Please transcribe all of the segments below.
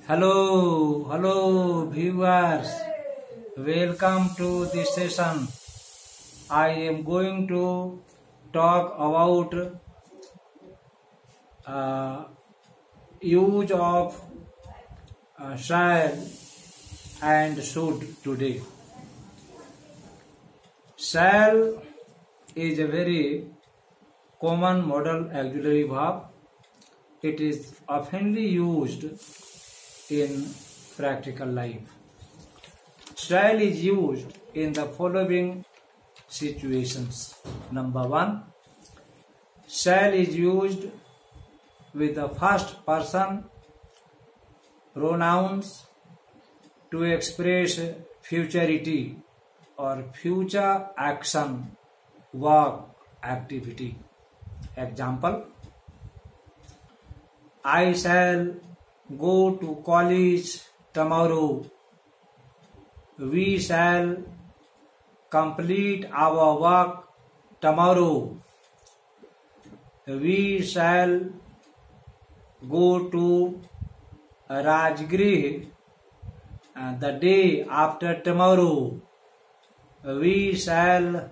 Hello viewers. Welcome to this session. I am going to talk about use of shall and should today. Shall is a very common modal auxiliary verb. It is oftenly used in practical life. Shall is used in the following situations. Number 1, shall is used with the first person pronouns to express futurity or future action, work, activity. Example: I shall go to college tomorrow. We shall complete our work tomorrow. We shall go to Rajgriha the day after tomorrow. We shall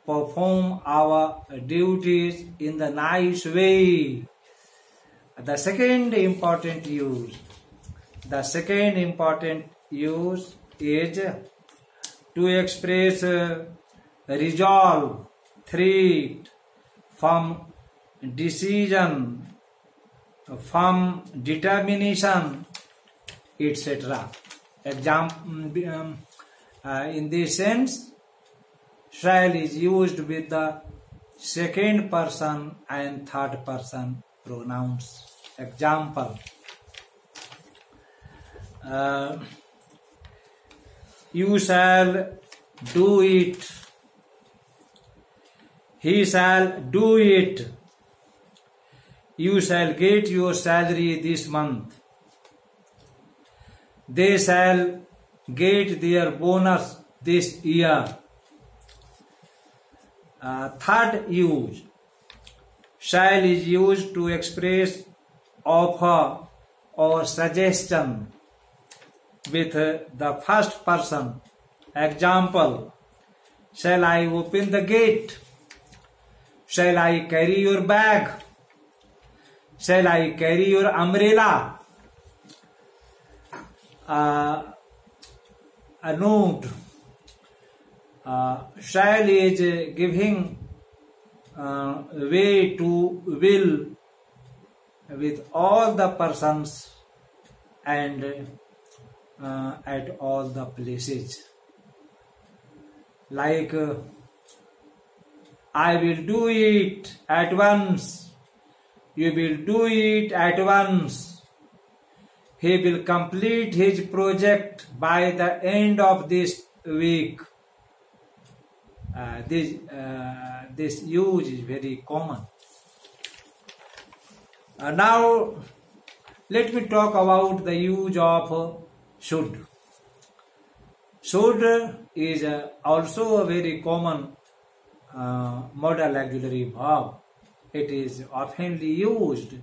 perform our duties in the nice way. The second important use is to express resolve, threat, firm decision, firm determination, etc. Example: in this sense, shall is used with the second person and third person pronouns. Example: you shall do it. He shall do it. You shall get your salary this month. They shall get their bonus this year. Third use: shall is used to express offer or suggestion with the first person. Example: shall I open the gate? Shall I carry your bag? Shall I carry your umbrella? A note: shall is giving way to will with all the persons and at all the places. Like, I will do it at once. You will do it at once. He will complete his project by the end of this week. This use is very common. Now, let me talk about the use of should. Should is also a very common modal auxiliary verb. It is oftenly used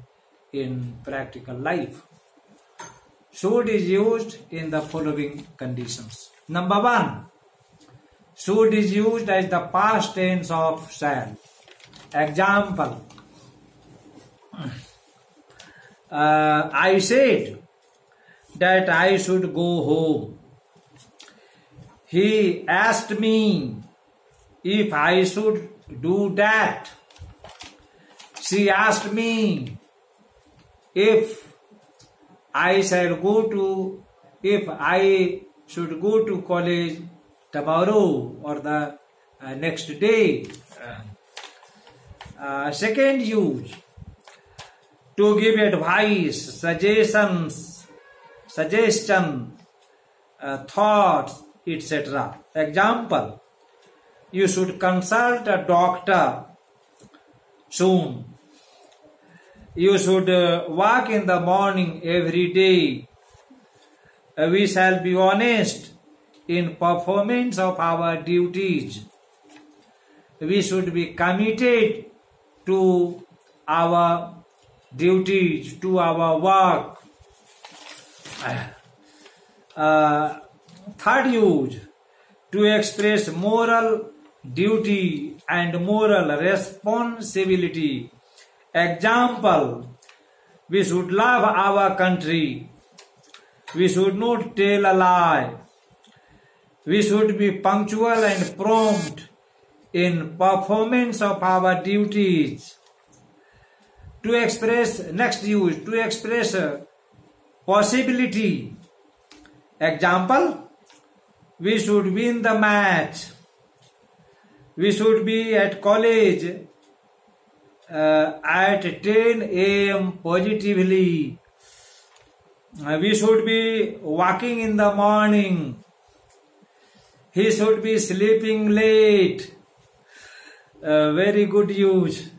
in practical life. Should is used in the following conditions. Number 1, should is used as the past tense of shall. Example: I said that I should go home. He asked me if I should do that. She asked me if I should go to college tomorrow or the next day. Second use: to give advice, suggestion, thoughts, etc. Example: you should consult a doctor soon. You should walk in the morning every day. We shall be honest in performance of our duties. We should be committed to our duties, to our work. Third use, to express moral duty and moral responsibility. Example, we should love our country. We should not tell a lie. We should be punctual and prompt in performance of our duties. To express, next use, to express possibility. Example, we should win the match. We should be at college at 10 a.m. positively. We should be walking in the morning. He should be sleeping late. Very good use.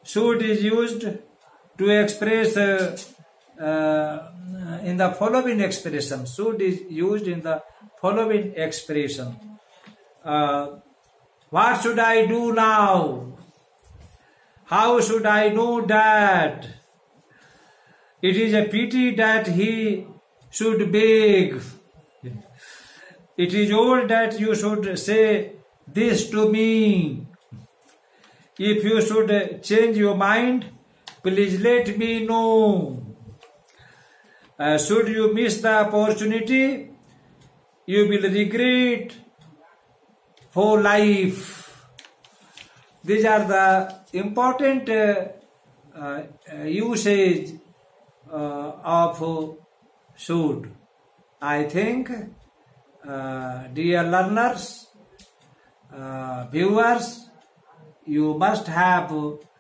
Should is used to express in the following expression. Should is used in the following expression. What should I do now? How should I know that? It is a pity that he should beg. It is odd that you should say this to me. If you should change your mind, please let me know. Should you miss the opportunity, you will regret for life. These are the important usage of should. I think, dear learners, viewers, you must have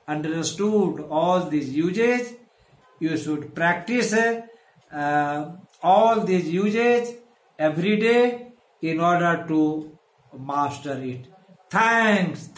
understood all these usages. You should practice all these usages every day in order to master it. Thanks.